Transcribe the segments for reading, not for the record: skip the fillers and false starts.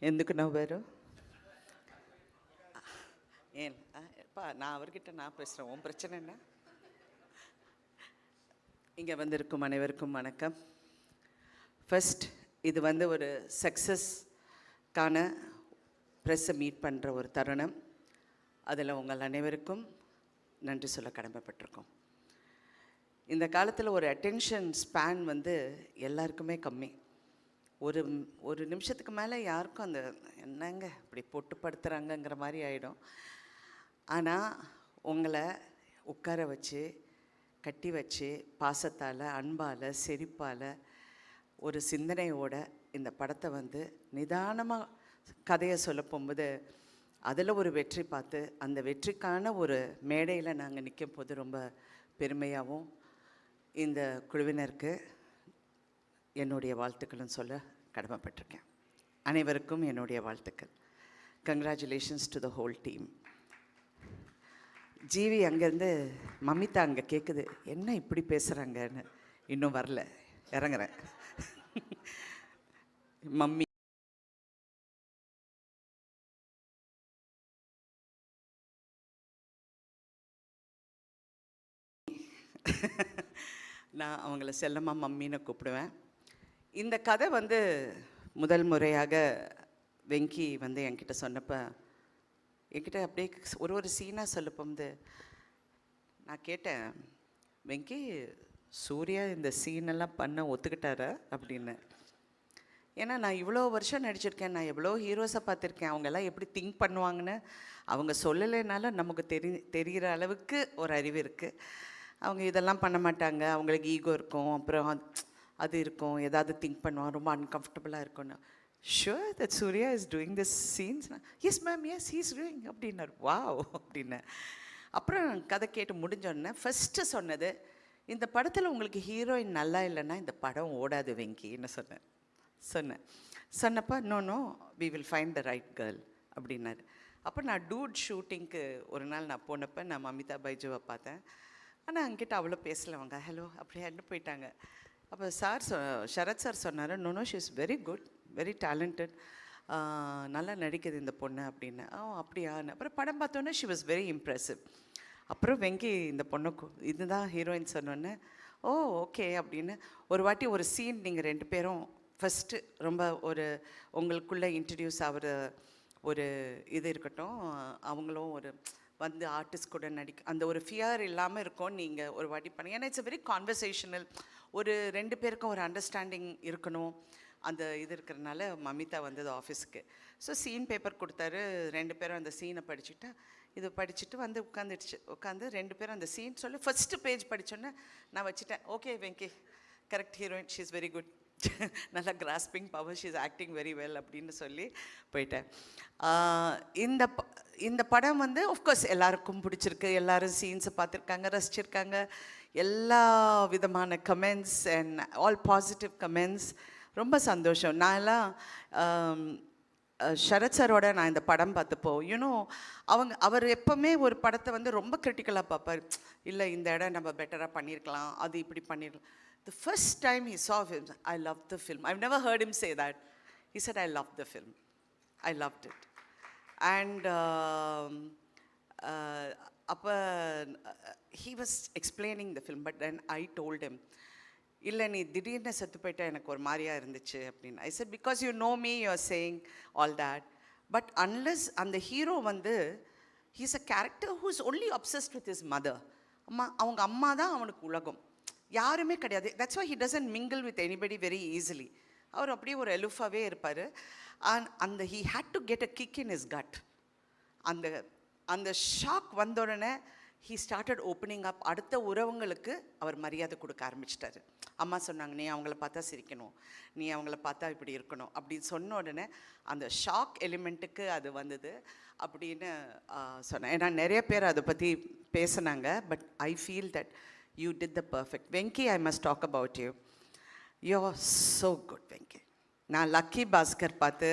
ఎందుకు నవ్వారు? ஏன் நான் அவர்கிட்ட நான் பேசுகிறேன், உன் பிரச்சனை என்ன? இங்கே வந்திருக்கும் அனைவருக்கும் வணக்கம். ஃபர்ஸ்ட், இது ஒரு சக்ஸஸ்க்கான ப்ரெஸ்ஸை மீட் பண்ணுற ஒரு தருணம். அதில் உங்கள் அனைவருக்கும் நன்றி சொல்ல கடமைப்பட்டிருக்கோம். இந்த காலத்தில் ஒரு அட்டென்ஷன் ஸ்பேன் எல்லாருக்குமே கம்மி. ஒரு நிமிஷத்துக்கு மேலே யாருக்கும் அந்த என்னங்க இப்படி போட்டு படுத்துகிறாங்கங்கிற மாதிரி ஆகிடும். ஆனால் உங்களை உட்கார வச்சு கட்டி வச்சு பாசத்தால் அன்பால் சிரிப்பால் ஒரு சிந்தனையோட இந்த படத்தை நிதானமாக கதையை சொல்ல போகும்போது அதில் ஒரு வெற்றி பார்த்து அந்த வெற்றிக்கான ஒரு மேடையில் நாங்கள் நிற்கும் போது ரொம்ப பெருமையாகவும் இந்த குழுவினருக்கு என்னுடைய வாழ்த்துக்களும் சொல்ல கடமைப்பட்டிருக்கேன். அனைவருக்கும் என்னுடைய வாழ்த்துக்கள். Congratulations to the whole team. G V அங்கேருந்து மம்மிதா அங்கே கேட்குது, என்ன இப்படி பேசுகிறாங்கன்னு. இன்னும் வரல, இறங்குறேன். மம்மி நான் அவங்கள செல்லம்மா மம்மின்னு கூப்பிடுவேன். இந்த கதை முதல் முறையாக வெங்கி என்கிட்ட சொன்னப்போ என்கிட்ட அப்படியே ஒரு சீனாக சொல்லப்போது நான் கேட்டேன், வெங்கி சூர்யா இந்த சீனெல்லாம் பண்ண ஒத்துக்கிட்டாரா அப்படின்னு. ஏன்னா நான் இவ்வளோ வருஷம் நடிச்சிருக்கேன், நான் எவ்வளோ ஹீரோஸை பார்த்துருக்கேன். அவங்கெல்லாம் எப்படி திங்க் பண்ணுவாங்கன்னு அவங்க சொல்லலைனாலும் நமக்கு தெரிகிற அளவுக்கு ஒரு அறிவு இருக்குது. அவங்க இதெல்லாம் பண்ண மாட்டாங்க, அவங்களுக்கு ஈகோ இருக்கும், அப்புறம் அது இருக்கும், ஏதாவது திங்க் பண்ணுவாங்க, ரொம்ப அன்கம்ஃபர்டபுளாக இருக்கும்னு. Sure that Suriya is doing this scenes? Yes ma'am, yes he is doing அப்படின்னார். வாவ் அப்படின்னு. அப்புறம் கதை கேட்டு முடிஞ்சோடனே ஃபஸ்ட்டு சொன்னது, இந்த படத்தில் உங்களுக்கு ஹீரோயின் நல்லா இல்லைன்னா இந்த படம் ஓடாது வெங்கின்னு சொன்னப்போ no we will find the right girl அப்படின்னாரு. அப்போ நான் டூட் ஷூட்டிங்க்கு ஒரு நாள் நான் போனப்போ நான் மமிதா பைஜுவை பார்த்தேன். ஆனால் அங்கிட்ட அவ்வளோ பேசலவங்க, ஹலோ அப்படியே போயிட்டாங்க. அப்போ சரத் சார் சொன்னார், no she is very good, very talented, நல்லா நடிக்குது இந்த பொண்ணு அப்படின்னு. அப்படியான்னு. அப்புறம் படம் பார்த்தோன்னே ஷி வாஸ் வெரி இம்ப்ரெசிவ். அப்புறம் வெங்கி இந்த பொண்ணுக்கு இதுதான் ஹீரோயின் சொன்னோன்னே ஓ ஓகே அப்படின்னு. ஒரு வாட்டி ஒரு சீன் நீங்கள் ரெண்டு பேரும் ஃபஸ்ட்டு ரொம்ப உங்களுக்குள்ளே இன்ட்ரடியூஸ் ஆகிற ஒரு இது இருக்கட்டும், அவங்களும் ஆர்டிஸ்ட் கூட அந்த ஒரு ஃபியர் இல்லாமல் இருக்கும். நீங்கள் ஒரு வாட்டி பண்ணுங்க, ஏன்னா இட்ஸ் வெரி கான்வர்சேஷனல். ரெண்டு பேருக்கும் ஒரு அண்டர்ஸ்டாண்டிங் இருக்கணும். அந்த இது இருக்கிறதுனால மமிதா ஆஃபீஸுக்கு. ஸோ சீன் பேப்பர் கொடுத்தாரு. ரெண்டு பேரும் அந்த சீனை படிச்சுட்டா இது படிச்சுட்டு உட்காந்து ரெண்டு பேரும் அந்த சீன் சொல்லி ஃபஸ்ட்டு பேஜ் படித்தோன்னே நான் வச்சுட்டேன், okay Venky correct heroine, she is very good, நல்லா grasping power, she is acting very well அப்படின்னு சொல்லி போயிட்டேன். இந்த படம் ஆஃப்கோர்ஸ் எல்லாருக்கும் பிடிச்சிருக்கு, எல்லோரும் சீன்ஸை பார்த்துருக்காங்க, ரசிச்சிருக்காங்க. எல்லா விதமான comments and all positive comments. ரொம்ப சந்தோஷம். நான் எல்லாம் சரத் சாரோட நான் இந்த படம் பார்த்தப்போ அவர் எப்போவுமே ஒரு படத்தை ரொம்ப கிரிட்டிக்கலாக பார்ப்பார். இல்லை இந்த இடம் நம்ம பெட்டராக பண்ணியிருக்கலாம், அது இப்படி பண்ணியிருக்கலாம். The first time he saw film, I loved the film. I've never heard him say that. He said, I loved the film. I loved it. And he was explaining the film, but then I told him, இல்லை நீ திடீர்னு செத்து போயிட்டா எனக்கு ஒரு மாதிரியாக இருந்துச்சு அப்படின்னு. I said, because you know me, you are saying all that. But unless அந்த hero he's a character who is only obsessed with his mother. அவங்க அம்மா தான் அவனுக்கு உலகம், யாருமே கிடையாது. That's why he doesn't mingle with anybody very easily. அவர் அப்படியே ஒரு எலுஃபாகவே இருப்பார். அந்த he had to get a kick in his gut. அந்த ஷாக் வந்த உடனே ஹீ ஸ்டார்டட் ஓப்பனிங் அப். அடுத்த உறவுங்களுக்கு அவர் மரியாதை கொடுக்க ஆரம்பிச்சிட்டாரு. அம்மா சொன்னாங்க, நீ அவங்கள பார்த்தா சிரிக்கணும், நீ அவங்கள பார்த்தா இப்படி இருக்கணும் அப்படின்னு சொன்ன உடனே அந்த ஷாக் எலிமெண்ட்டுக்கு அது வந்தது அப்படின்னு சொன்னேன். ஏன்னா நிறைய பேர் அதை பற்றி பேசினாங்க. But I feel that you did the perfect. Venki, I must talk about you. You're so good, Venki. நான் லக்கி பாஸ்கர் பார்த்து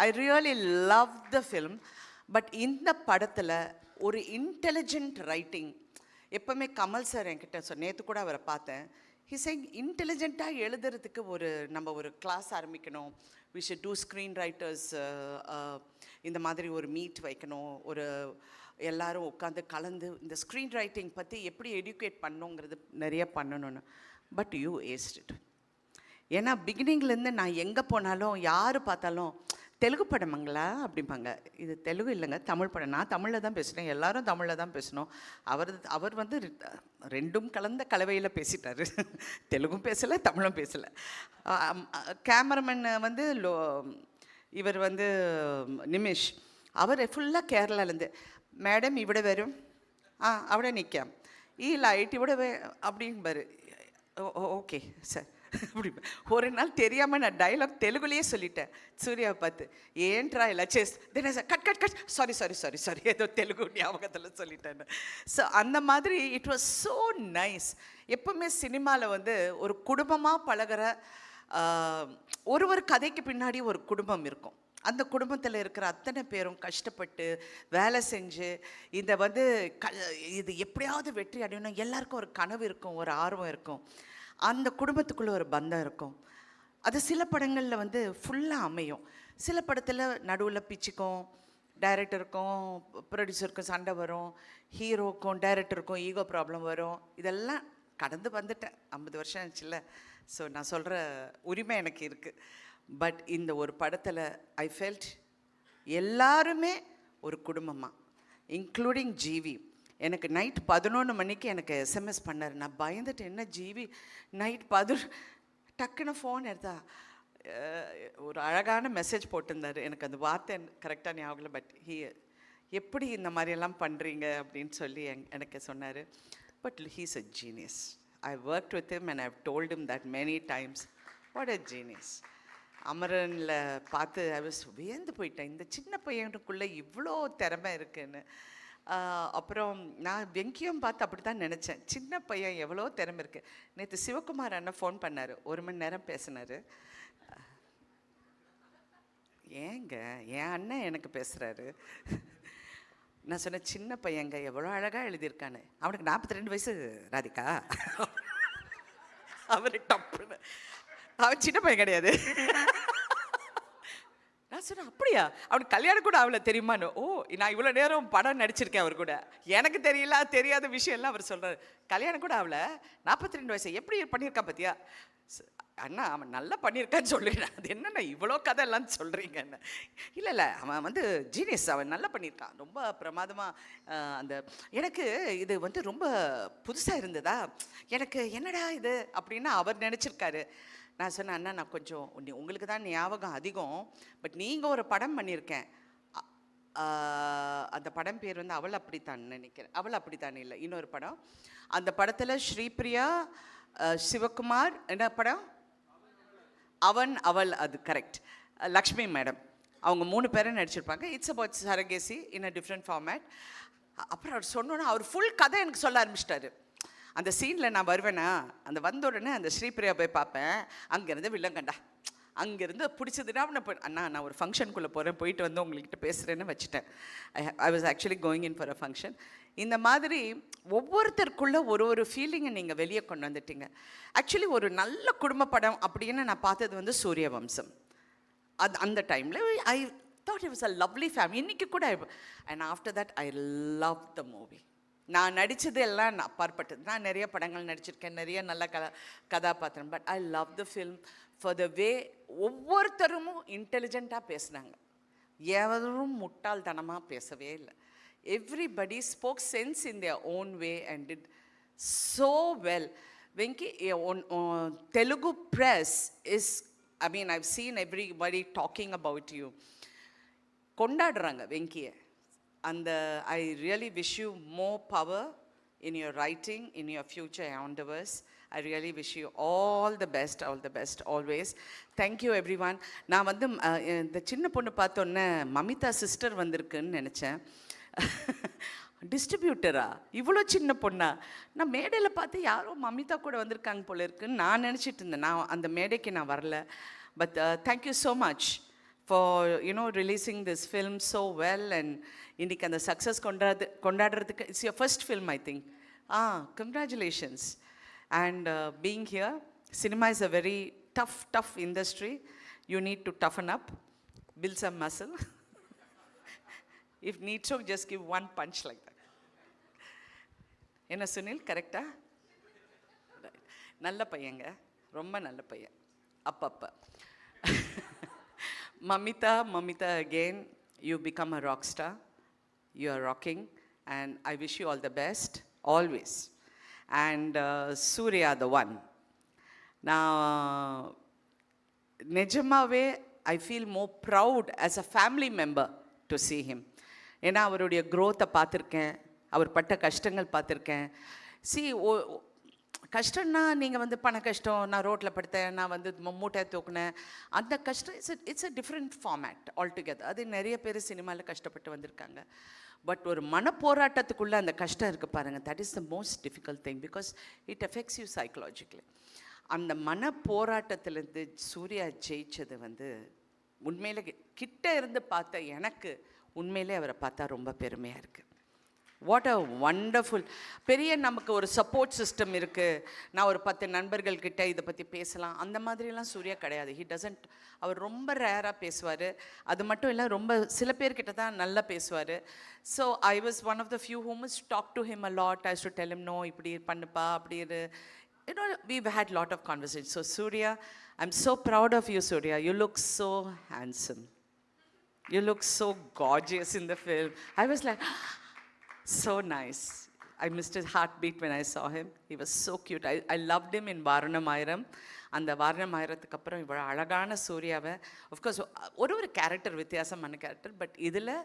I really loved the film. But இந்த படத்தில் ஒரு இன்டெலிஜென்ட் ரைட்டிங். எப்போவுமே கமல் சார் என்கிட்ட நேற்று கூட அவரை பார்த்தேன், ஹிஸ் இன்டெலிஜென்ட்டாக எழுதுறதுக்கு நம்ம ஒரு கிளாஸ் ஆரம்பிக்கணும். We should do screenwriters, இந்த மாதிரி ஒரு மீட் வைக்கணும். எல்லாரும் உட்காந்து கலந்து இந்த ஸ்க்ரீன் ரைட்டிங் பற்றி எப்படி எடுக்கேட் பண்ணணுங்கிறது நிறைய பண்ணணும்னு. But you ஏஸ்ட் it. ஏன்னா பிகினிங்லேருந்து நான் எங்கே போனாலும் யார் பார்த்தாலும் தெலுங்கு படமங்களா அப்படிம்பாங்க. இது தெலுங்கு இல்லைங்க, தமிழ் படம். நான் தமிழில் தான் பேசுகிறேன், எல்லாரும் தமிழில் தான் பேசணும். அவர் வந்து ரெண்டும் கலந்த கலவையில் பேசிட்டார். தெலுங்கும் பேசலை, தமிழும் பேசலை. கேமராமேன் வந்து இவர் வந்து நிமிஷ், அவர் ஃபுல்லாக கேரளாலேருந்து, மேடம் இவிட வரும், അവിടെ நிற்காம், ഈ ലൈറ്റ് ഇവിടെ அப்படிம்பாரு. ஓகே சார் அப்படி. ஒரு நாள் தெரியாமல் நான் டைலாக் தெலுங்குலேயே சொல்லிட்டேன் சூர்யாவை பார்த்து, ஏன்ட்ரா இல்லை சேஸ் தென் sir cut cut cut sorry sorry sorry sorry ஏதோ தெலுங்கு ஞாபகத்தில் சொல்லிட்டேன்னு. ஸோ அந்த மாதிரி இட் வாஸ் ஸோ நைஸ். எப்பவுமே சினிமாவில் வந்து ஒரு குடும்பமாக பழகிற ஒரு கதைக்கு பின்னாடி ஒரு குடும்பம் இருக்கும். அந்த குடும்பத்தில் இருக்கிற அத்தனை பேரும் கஷ்டப்பட்டு வேலை செஞ்சு இந்த வந்து இது எப்படியாவது வெற்றி அடையணும். எல்லாருக்கும் ஒரு கனவு இருக்கும், ஒரு ஆர்வம் இருக்கும். அந்த குடும்பத்துக்குள்ளே ஒரு பந்தம் இருக்கும். அது சில படங்களில் வந்து ஃபுல்லாக அமையும். சில படத்தில் நடுவில் பிச்சுக்கும், டைரக்டருக்கும் ப்ரொடியூசருக்கும் சண்டை வரும், ஹீரோக்கும் டைரக்டருக்கும் ஈகோ ப்ராப்ளம் வரும். இதெல்லாம் கடந்து வந்துட்டேன். 50 வருஷம் ஆச்சுல்ல. ஸோ நான் சொல்கிற உரிமை எனக்கு இருக்குது. பட் இந்த ஒரு படத்தில் ஐ ஃபெல்ட் எல்லாருமே ஒரு குடும்பமாக, இன்க்ளூடிங் ஜிவி. எனக்கு நைட் 11 மணிக்கு எனக்கு எஸ்எம்எஸ் பண்ணார். நான் பயந்துட்டு, என்ன ஜிவி நைட் 11 டக்குன்னு ஃபோன் எடுத்தா ஒரு அழகான மெசேஜ் போட்டிருந்தார். எனக்கு அந்த வார்த்தை கரெக்டாக ஞாபகம் இல்லை. பட் எப்படி இந்த மாதிரியெல்லாம் பண்ணுறீங்க அப்படின்னு சொல்லி எனக்கு சொன்னார். But he's a genius. I worked with him and I have told him that many times. What a genius. அமரனில் பார்த்து ஐ வாஸ் வியந்து போயிட்டேன், இந்த சின்ன பையனுக்குள்ளே இவ்வளோ திறமை இருக்குன்னு. அப்புறம் நான் வெங்கியும் பார்த்து அப்படி தான் நினச்சேன், சின்ன பையன் எவ்வளோ திறமை இருக்குது. நேற்று சிவகுமார் அண்ணன் ஃபோன் பண்ணார், 1 மணி நேரம் பேசினார். ஏங்க என் அண்ணன் எனக்கு பேசுகிறாரு. நான் சொன்னேன், சின்ன பையங்க எவ்வளோ அழகாக எழுதியிருக்கான்னு. அவனுக்கு 42 வயசு ராதிகா. அவர் டப்புன்னு, அவன் சின்ன பையன் கிடையாது. நான் சொன்னேன், அப்படியா, அவனுக்கு கல்யாணம் கூட அவளை தெரியுமான்னு. ஓ, நான் இவ்வளோ நேரம் படம் நடிச்சிருக்கேன் அவர் கூட, எனக்கு தெரியல தெரியாத விஷயம்லாம் அவர் சொல்கிறார். கல்யாணம் கூட அவளை 42 வயசு எப்படி பண்ணியிருக்கான் பார்த்தியா. அண்ணா அவன் நல்லா பண்ணியிருக்கான்னு சொல்லிடுறேன். அது என்னண்ணா இவ்வளோ கதை எல்லாம் சொல்கிறீங்கன்னு. இல்லை அவன் வந்து ஜீனியஸ், அவன் நல்லா பண்ணியிருக்கான், ரொம்ப பிரமாதமாக. அந்த எனக்கு இது வந்து ரொம்ப புதுசாக இருந்ததா, எனக்கு என்னடா இது அப்படின்னு அவர் நினச்சிருக்காரு. நான் சொன்னேன், அண்ணா நான் கொஞ்சம் உங்களுக்கு தான் ஞாபகம் அதிகம், பட் நீங்கள் ஒரு படம் பண்ணியிருக்கேன், அந்த படம் பேர் வந்து அவள் அப்படித்தான் நினைக்கிறேன். அவள் அப்படித்தான் இல்லை, இன்னொரு படம். அந்த படத்தில் ஸ்ரீபிரியா, சிவகுமார், என்ன படம், அவன் அவள், அது கரெக்ட், லக்ஷ்மி மேடம், அவங்க 3 பேரும் நடிச்சிருப்பாங்க. It's about surrogacy in a different format. அப்புறம் அவர் சொன்னோன்னா அவர் ஃபுல் கதை எனக்கு சொல்ல ஆரம்பிச்சிட்டாரு. அந்த சீனில் நான் வருவேனா, அந்த வந்த உடனே அந்த ஸ்ரீபிரியா போய் பார்ப்பேன், அங்கேருந்து வில்லங்கண்டா, அங்கேருந்து பிடிச்சதுன்னா அண்ணா நான் ஒரு ஃபங்க்ஷனுக்குள்ளே போகிறேன், போயிட்டு வந்து உங்கள்கிட்ட பேசுகிறேன்னு வச்சுட்டேன். I was actually going in for a function. இந்த மாதிரி ஒவ்வொருத்தருக்குள்ளே ஒரு ஃபீலிங்கை நீங்கள் வெளியே கொண்டு வந்துட்டீங்க. ஆக்சுவலி ஒரு நல்ல குடும்ப படம் அப்படின்னு நான் பார்த்தது வந்து சூரியவம்சம். அந்த டைமில் I thought it was a lovely family. இன்றைக்கி கூட and after that I love the movie. நான் நடித்தது எல்லாம் அப்பாற்பட்டது. நான் நிறைய படங்கள் நடிச்சிருக்கேன், நிறைய நல்ல கதாபாத்திரம். But I love the film for the way ஒவ்வொருத்தரும் இன்டெலிஜென்ட்டாக பேசுனாங்க, எவரும் முட்டாள்தனமாக பேசவே இல்லை. Everybody spoke sense in their own way and did so well. Venky, Telugu press is, I mean I've seen everybody talking about you. கொண்டாடுறாங்க வெங்கியை. And I really wish you more power in your writing, in your future endeavors. I really wish you all the best always. Thank you everyone. நான் வந்து இந்த சின்ன பொண்ணு பார்த்தோன்னே Mamitha sister வந்திருக்குன்னு நினச்சேன். டிஸ்ட்ரிபியூட்டரா, இவ்வளோ சின்ன பொண்ணா? நான் மேடையில் பார்த்து யாரோ மமிதா கூட வந்திருக்காங்க போல இருக்குன்னு நான் நினச்சிட்டு இருந்தேன். நான் அந்த மேடைக்கு நான் வரல. But thank you so much for releasing this film so well. And இன்னைக்கு அந்த சக்ஸஸ் கொண்டாடுறதுக்கு, it's your first film I think. Congratulations. And being here, cinema is a very tough industry. You need to toughen up, build some muscle. If need so, just give one punch like that. என்ன சுனில் கரெக்டா? நல்ல பையங்க, ரொம்ப நல்ல பையன். அப்பப்ப Mamita, again, you become a rock star. You are rocking, and I wish you all the best, always. And Surya, the one. Now, நிஜமாவே I feel more proud as a family member to see him. ஏன்னா அவருடைய growth-ஐ பார்த்துருக்கேன், அவர் பட்ட கஷ்டங்கள் பார்த்துருக்கேன். See, கஷ்டம்னா நீங்கள் வந்து பண கஷ்டம், நான் ரோட்டில் படுத்தேன், நான் வந்து மூட்டை தூக்குனேன், அந்த கஷ்டம் it's a different format altogether. அது நிறைய பேர் சினிமாவில் கஷ்டப்பட்டு வந்திருக்காங்க. பட் ஒரு மனப்போராட்டத்துக்குள்ளே அந்த கஷ்டம் இருக்குது பாருங்கள், that is the most difficult thing because it effects you psychologically. அந்த மனப்போராட்டத்திலேருந்து சூர்யா ஜெயிச்சது வந்து உண்மையிலே கிட்ட இருந்து பார்த்த எனக்கு உண்மையிலே அவரை பார்த்தா ரொம்ப பெருமையாக இருக்குது. What a wonderful. பெரிய நமக்கு ஒரு சப்போர்ட் சிஸ்டம் இருக்குது, நான் ஒரு 10 நண்பர்கள்கிட்ட இதை பற்றி பேசலாம், அந்த மாதிரிலாம் சூர்யா கிடையாது. He doesn't. அவர் ரொம்ப ரேராக பேசுவார். அது மட்டும் இல்லை, ரொம்ப சில பேர்கிட்ட தான் நல்லா பேசுவார். So I was one of the few who must talk to him a lot. I should tell him no, இப்படி பண்ணுப்பா, அப்படி இரு. You know, we've had a lot of conversations. So Surya, I'm so proud of you, Surya. You look so handsome. You look so gorgeous in the film. I was like, so nice. I missed his heartbeat when I saw him. He was so cute. I loved him in Varanamayiram. அந்த வாரணமாயிரத்துக்கு அப்புறம் இவ்வளோ அழகான சூர்யாவை, of course ஒரு character வித்தியாசமான character, but இதில்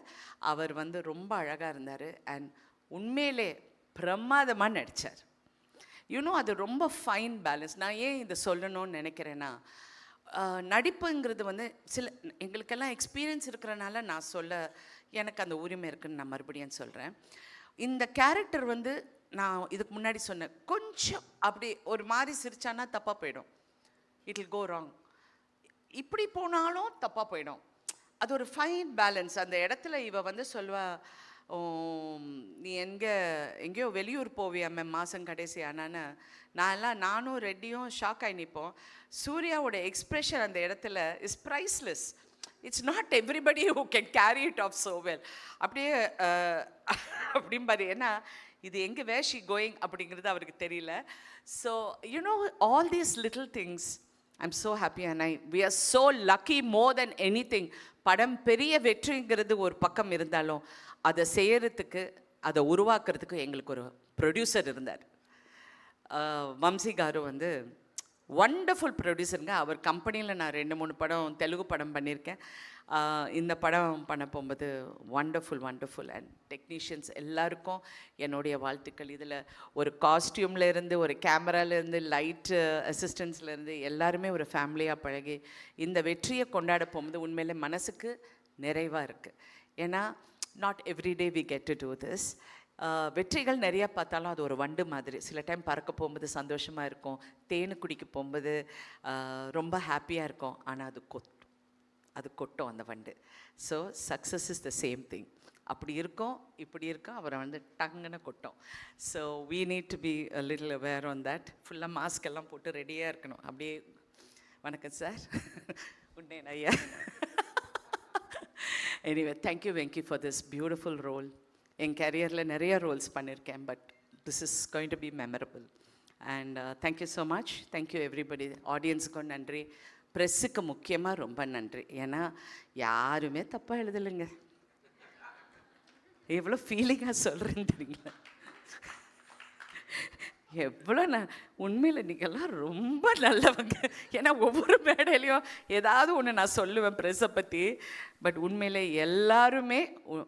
அவர் வந்து ரொம்ப அழகாக இருந்தார். அண்ட் உண்மையிலே பிரமாதமாக நடித்தார். யூனோ, அது ரொம்ப ஃபைன் பேலன்ஸ். நான் ஏன் இதை சொல்லணும்னு நினைக்கிறேன்னா, நடிப்புங்கிறது வந்து எங்களுக்கெல்லாம் எக்ஸ்பீரியன்ஸ் இருக்கிறனால நான் எனக்கு அந்த உரிமை இருக்குதுன்னு நான் மறுபடியும் சொல்கிறேன். இந்த கேரக்டர் வந்து நான் இதுக்கு முன்னாடி சொன்னேன், கொஞ்சம் அப்படி ஒரு மாதிரி சிரிச்சானா தப்பாக போயிடும், இட் வில் கோ ராங். இப்படி போனாலும் தப்பாக போயிடும். அது ஒரு ஃபைன் பேலன்ஸ். அந்த இடத்துல இவ வந்து சொல்வா, நீ எங்கேயோ வெளியூர் போவியாமே மாதம் கடைசி ஆனான்னு. நானும் ரெட்டியும் ஷாக் ஆகி நிற்போம். சூர்யாவோட எக்ஸ்ப்ரெஷன் அந்த இடத்துல is priceless. It's not everybody who can carry it of so well. அப்படியே அப்படிம்பாரு. ஏன்னா இது எங்கே வேர் ஷி கோயிங் அப்படிங்கிறது அவருக்கு தெரியல. So you know, all these little things I'm so happy and we are so lucky more than anything. படம் பெரிய வெற்றிங்கிறது ஒரு பக்கம் இருந்தாலும் அதை செய்யறதுக்கு, அதை உருவாக்குறதுக்கு எங்களுக்கு ஒரு ப்ரொடியூசர் இருந்தார். வம்சி காரு வந்து வண்டர்ஃபுல் ப்ரொடியூசருங்க. அவர் கம்பெனியில் நான் 2-3 படம் தெலுங்கு படம் பண்ணியிருக்கேன். இந்த படம் பண்ண போகும்போது வண்டர்ஃபுல். அண்ட் டெக்னீஷியன்ஸ் எல்லாருக்கும் என்னுடைய வாழ்த்துக்கள். இதில் ஒரு காஸ்டியூம்லேருந்து, ஒரு கேமராலேருந்து, லைட்டு அசிஸ்டன்ஸ்லேருந்து எல்லாருமே ஒரு ஃபேமிலியாக பழகி இந்த வெற்றியை கொண்டாட போகும்போது உண்மையிலே மனசுக்கு நிறைவாக இருக்குது. ஏன்னா not every day we get to do this. வெற்றிகள் நிறையா பார்த்தாலும் அது ஒரு வண்டு மாதிரி. சில டைம் பறக்க போகும்போது சந்தோஷமாக இருக்கும், தேனு குடிக்க போகும்போது ரொம்ப ஹாப்பியாக இருக்கும். ஆனால் அது கொட்டும் அந்த வண்டு. So success is the same thing. அப்படி இருக்கும், இப்படி இருக்கும், அவரை வந்து டங்குன்னு கொட்டும். So we need to be a little aware on that. ஃபுல்லாக மாஸ்க் எல்லாம் போட்டு ரெடியாக இருக்கணும். அப்படியே வணக்கம் சார், உன்னேன் ஐயா. Anyway, thank you Venky for this beautiful role. என் கேரியரில் நிறைய ரோல்ஸ் பண்ணியிருக்கேன், but this is going to be memorable. And thank you so much. Thank you everybody. ஆடியன்ஸுக்கும் நன்றி, ப்ரெஸ்ஸுக்கு முக்கியமாக ரொம்ப நன்றி. ஏன்னா யாருமே தப்பாக எழுதலைங்க. எவ்வளோ ஃபீலிங்காக சொல்கிறேன்னு தெரியுங்களா? எவ்வளோ உண்மையில் நீங்கள்லாம் ரொம்ப நல்லவங்க. ஏன்னா ஒவ்வொரு மேடையிலையும் ஏதாவது ஒன்று நான் சொல்லுவேன் ப்ரெஸ்ஸை பற்றி. பட் உண்மையிலே எல்லாருமே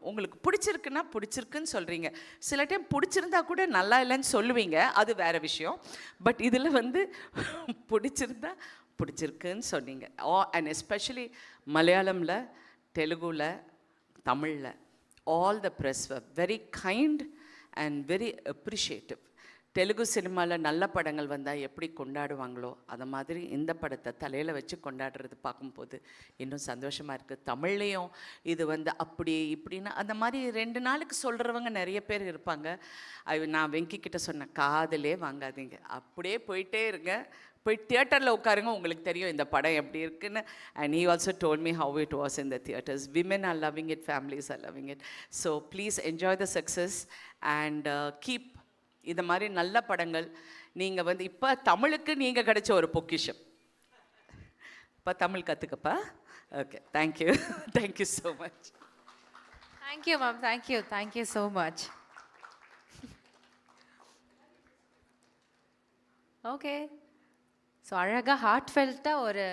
உங்களுக்கு பிடிச்சிருக்குன்னு சொல்கிறீங்க. சில டைம் பிடிச்சிருந்தா கூட நல்லா இல்லைன்னு சொல்லுவீங்க, அது வேறு விஷயம். பட் இதில் வந்து பிடிச்சிருக்குன்னு சொன்னீங்க. அண்ட் எஸ்பெஷலி மலையாளமில், தெலுங்குல, தமிழில், all the press were very kind and very appreciative. Telugu சினிமாவில் நல்ல படங்கள் வந்தால் எப்படி கொண்டாடுவாங்களோ அதை மாதிரி இந்த படத்தை தலையில் வச்சு கொண்டாடுறது பார்க்கும்போது இன்னும் சந்தோஷமாக இருக்குது. தமிழ்லேயும் இது வந்து அப்படி இப்படின்னு அந்த மாதிரி 2 நாளுக்கு சொல்கிறவங்க நிறைய பேர் இருப்பாங்க. நான் வெங்கி கிட்ட சொன்னேன், காதலே வாங்காதீங்க, அப்படியே போயிட்டே இருங்க, போய் தியேட்டரில் உட்காருங்க, உங்களுக்கு தெரியும் இந்த படம் எப்படி இருக்குன்னு. And he also told me how it was in the theatres. Women are loving it, families are loving it. So please enjoy the success and keep இந்த மாதிரி நல்ல படங்கள். நீங்கள் வந்து இப்போ தமிழுக்கு நீங்கள் கிடைச்ச ஒரு பொக்கிஷம். இப்போ தமிழ் கற்றுக்கப்பா. Okay, thank you. Thank you so much. Thank you ma'am, thank you so much. Okay, so அழகாக ஹார்ட்ஃபெல்ட்டாக ஒரு